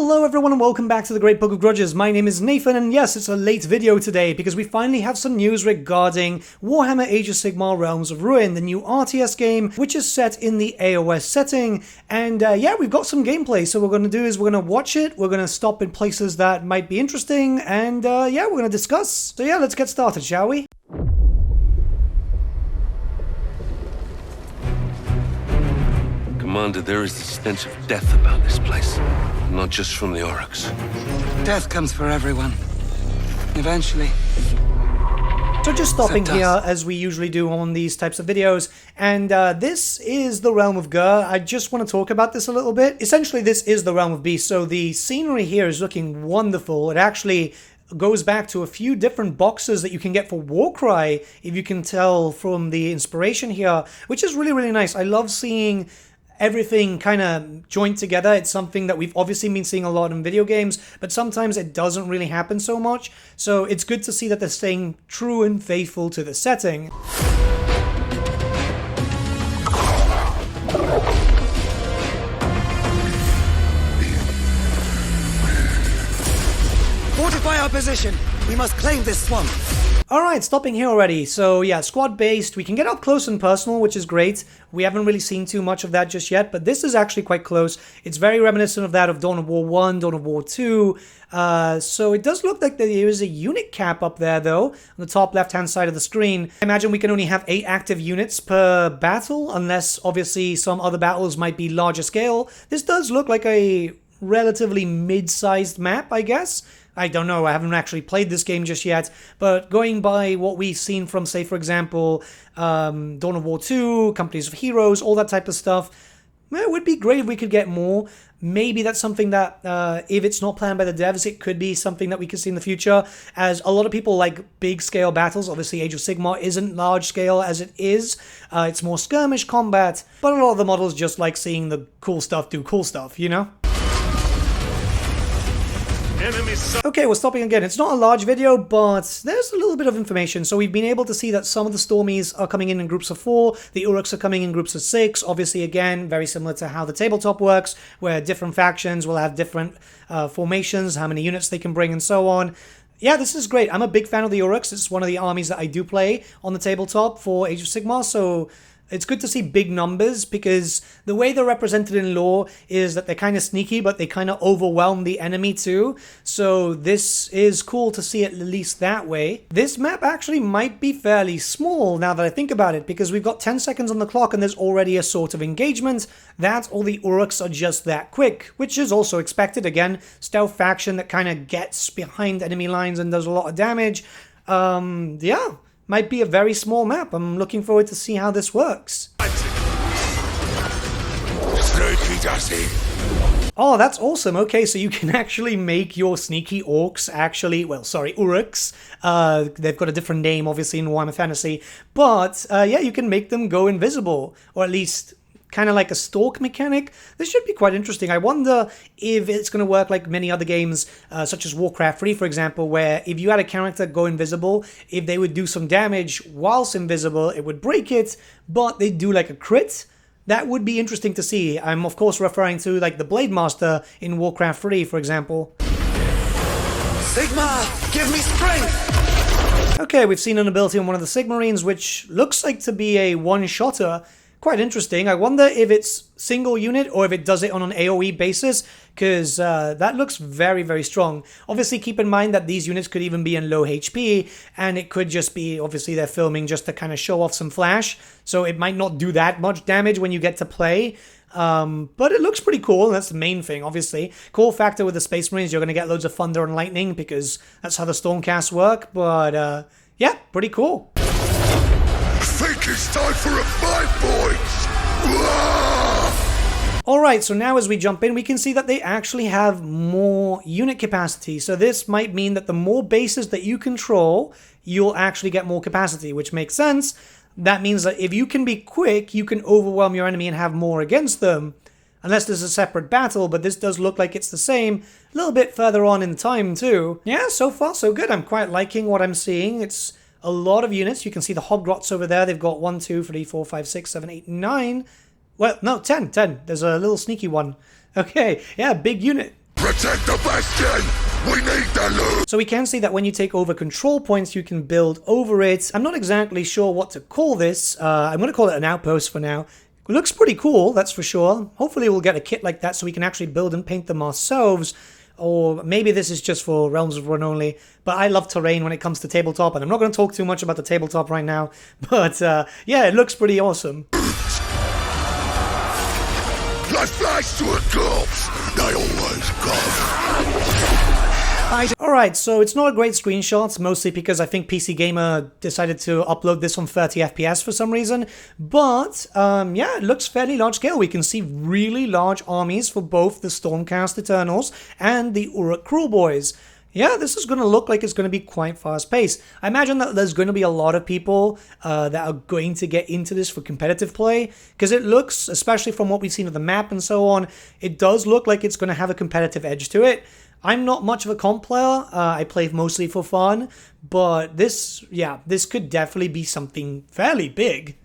Hello everyone and welcome back to the Great Book of Grudges. My name is Nathan and yes, it's a late video today because we finally have some news regarding Warhammer Age of Sigmar Realms of Ruin, the new RTS game, which is set in the AOS setting. And yeah, we've got some gameplay, so what we're going to do is we're going to watch it, we're going to stop in places that might be interesting, and yeah, we're going to discuss. So yeah, let's get started, shall we? Commander, there is the stench of death about this place. Not just from the orcs. Death comes for everyone. Eventually. So just stopping here, as we usually do on these types of videos, and this is the Realm of Gur. I just want to talk about this a little bit. Essentially, this is the Realm of Beasts, so the scenery here is looking wonderful. It actually goes back to a few different boxes that you can get for Warcry, if you can tell from the inspiration here, which is really, really nice. I love seeing everything kind of joined together. It's something that we've obviously been seeing a lot in video games, but sometimes it doesn't really happen so much. So it's good to see that they're staying true and faithful to the setting. Fortify our position. We must claim this swamp. Alright, stopping here already. So yeah, squad-based. We can get up close and personal, which is great. We haven't really seen too much of that just yet, but this is actually quite close. It's very reminiscent of that of Dawn of War 1, Dawn of War 2. So it does look like there is a unit cap up there, though, on the top left-hand side of the screen. I imagine we can only have 8 active units per battle, unless obviously some other battles might be larger scale. This does look like a relatively mid-sized map, I guess. I don't know, I haven't actually played this game just yet, but going by what we've seen from, say, for example, Dawn of War 2, Companies of Heroes, all that type of stuff, it would be great if we could get more. Maybe that's something that, if it's not planned by the devs, it could be something that we could see in the future, as a lot of people like big-scale battles. Obviously, Age of Sigmar isn't large-scale as it is. It's more skirmish combat, but a lot of the models just like seeing the cool stuff do cool stuff, you know? Okay, we're stopping again. It's not a large video, but there's a little bit of information. So we've been able to see that some of the Stormies are coming in groups of 4. The Uruks are coming in groups of 6. Obviously, again, very similar to how the tabletop works, where different factions will have different formations, how many units they can bring, and so on. Yeah, this is great. I'm a big fan of the Uruks. It's one of the armies that I do play on the tabletop for Age of Sigmar, so it's good to see big numbers, because the way they're represented in lore is that they're kind of sneaky, but they kind of overwhelm the enemy too. So this is cool to see it at least that way. This map actually might be fairly small now that I think about it, because we've got 10 seconds on the clock and there's already a sort of engagement. That or the Uruks are just that quick, which is also expected. Again, stealth faction that kind of gets behind enemy lines and does a lot of damage. Yeah. Might be a very small map. I'm looking forward to see how this works. Oh, that's awesome. Okay, so you can actually make your sneaky orcs actually, well, sorry, Uruks. They've got a different name, obviously, in Warhammer Fantasy. But, yeah, you can make them go invisible, or at least kind of like a stalk mechanic. This should be quite interesting. I wonder if it's going to work like many other games, such as Warcraft 3, for example, where if you had a character go invisible, if they would do some damage whilst invisible, it would break it, but they do like a crit. That would be interesting to see. I'm, of course, referring to like the Blade Master in Warcraft 3, for example. Sigmar, give me strength! Okay, we've seen an ability on one of the Sigmarines, which looks like to be a one-shotter. Quite interesting. I wonder if it's single unit or if it does it on an AoE basis, because that looks very, very strong. Obviously, keep in mind that these units could even be in low HP, and it could just be, obviously, they're filming just to kind of show off some flash, so it might not do that much damage when you get to play. But it looks pretty cool, and that's the main thing, obviously. Cool factor with the Space Marines, you're going to get loads of thunder and lightning, because that's how the Stormcasts work, but yeah, pretty cool. I think it's time for a fight, boys! Alright, so now as we jump in, we can see that they actually have more unit capacity. So this might mean that the more bases that you control, you'll actually get more capacity, which makes sense. That means that if you can be quick, you can overwhelm your enemy and have more against them. Unless there's a separate battle, but this does look like it's the same. A little bit further on in time, too. Yeah, so far so good. I'm quite liking what I'm seeing. It's a lot of units. You can see the Hobgrots over there. They've got 1, 2, 3, 4, 5, 6, 7, 8, 9. Well, no, 10. There's a little sneaky one. Okay, yeah, big unit. Protect the bastion! We need the loot! So we can see that when you take over control points, you can build over it. I'm not exactly sure what to call this. I'm going to call it an outpost for now. It looks pretty cool, that's for sure. Hopefully we'll get a kit like that so we can actually build and paint them ourselves. Or maybe this is just for Realms of Ruin only. But I love terrain when it comes to tabletop, and I'm not going to talk too much about the tabletop right now. But yeah, it looks pretty awesome. Like flies to a corpse! They always come! Alright, so it's not a great screenshot, mostly because I think PC Gamer decided to upload this on 30 FPS for some reason. But, yeah, it looks fairly large scale. We can see really large armies for both the Stormcast Eternals and the Uruk Kruleboyz. Yeah, this is going to look like it's going to be quite fast-paced. I imagine that there's going to be a lot of people that are going to get into this for competitive play, because it looks, especially from what we've seen of the map and so on, it does look like it's going to have a competitive edge to it. I'm not much of a comp player, I play mostly for fun, but this could definitely be something fairly big.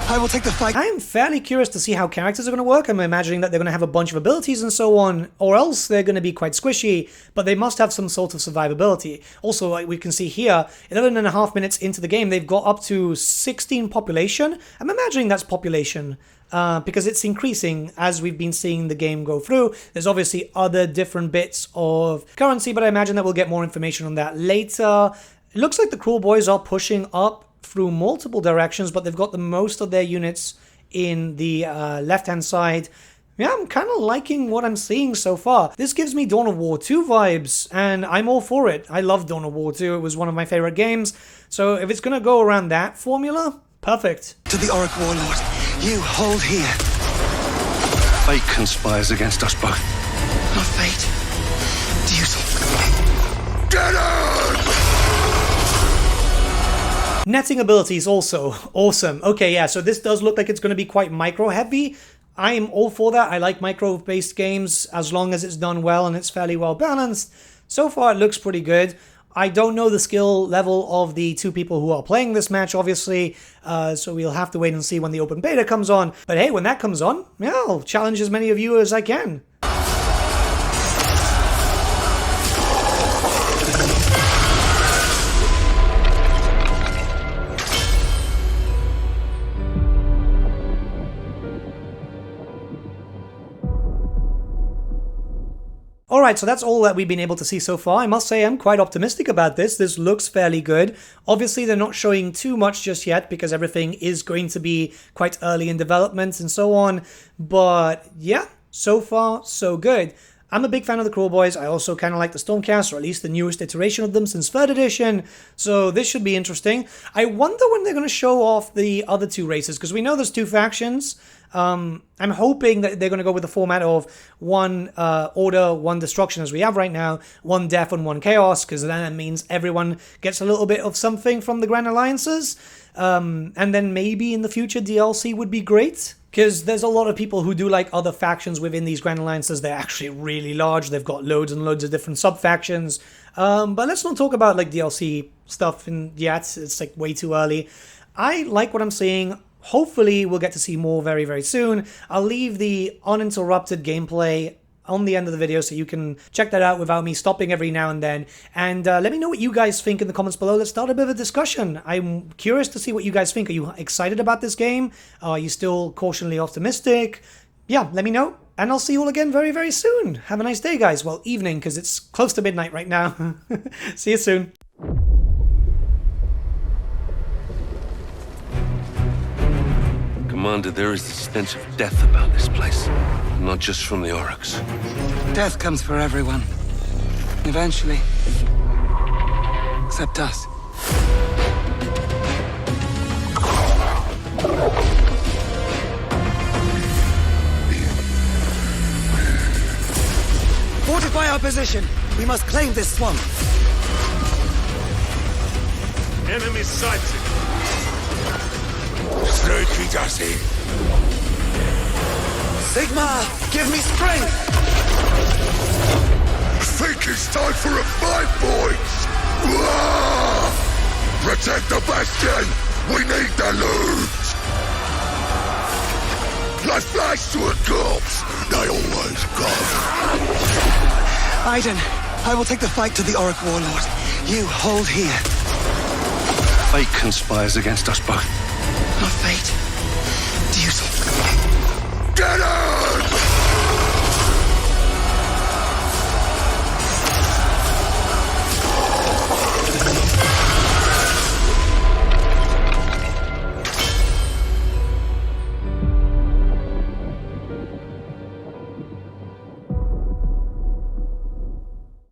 I will take the fight. I am fairly curious to see how characters are going to work. I'm imagining that they're going to have a bunch of abilities and so on, or else they're going to be quite squishy, but they must have some sort of survivability. Also, like we can see here, 11.5 minutes into the game, they've got up to 16 population. I'm imagining that's population. Because it's increasing as we've been seeing the game go through. There's obviously other different bits of currency, but I imagine that we'll get more information on that later. It looks like the Kruleboyz are pushing up through multiple directions, but they've got the most of their units in the left-hand side. Yeah, I'm kind of liking what I'm seeing so far. This gives me Dawn of War 2 vibes, and I'm all for it. I love Dawn of War 2. It was one of my favorite games. So if it's going to go around that formula, perfect. To the Orc Warlord, you hold here. Fate conspires against us both. Not fate. Duty. Get it! Netting abilities also awesome. Okay, yeah, so this does look like it's going to be quite micro heavy. I am all for that. I like micro based games as long as it's done well and it's fairly well balanced. So far it looks pretty good. I don't know the skill level of the two people who are playing this match, obviously, so we'll have to wait and see when the open beta comes on. But hey, when that comes on, yeah, I'll challenge as many of you as I can. Alright, so that's all that we've been able to see so far. I must say I'm quite optimistic about this. This looks fairly good. Obviously, they're not showing too much just yet because everything is going to be quite early in development and so on. But yeah, so far, so good. I'm a big fan of the Kruleboyz. I also kind of like the Stormcast, or at least the newest iteration of them since 3rd edition. So this should be interesting. I wonder when they're going to show off the other two races, because we know there's two factions. I'm hoping that they're going to go with the format of one order, one destruction as we have right now, one death and one chaos, because then that means everyone gets a little bit of something from the Grand Alliances. And then maybe in the future DLC would be great, because there's a lot of people who do like other factions within these Grand Alliances. They're actually really large. They've got loads and loads of different sub-factions. But let's not talk about like DLC stuff yet. It's like way too early. I like what I'm seeing. Hopefully we'll get to see more very, very soon. I'll leave the uninterrupted gameplay on the end of the video so you can check that out without me stopping every now and then. And let me know what you guys think in the comments below. Let's start a bit of a discussion. I'm curious to see what you guys think. Are you excited about this game? Are you still cautiously optimistic? Yeah, let me know. And I'll see you all again very, very soon. Have a nice day, guys. Well, evening, because it's close to midnight right now. See you soon. Commander, there is the stench of death about this place. Not just from the Oryx. Death comes for everyone. Eventually. Except us. Fortify our position. We must claim this swamp. Enemy sighted. Sneaky Dusty. Sigmar, give me strength! Think it's time for a fight, boys! Wah! Protect the bastion! We need the loot! Like flies to a corpse! They always come! Aiden, I will take the fight to the Orc Warlord. You hold here. Fate conspires against us both. Not fate. Duty. Get out!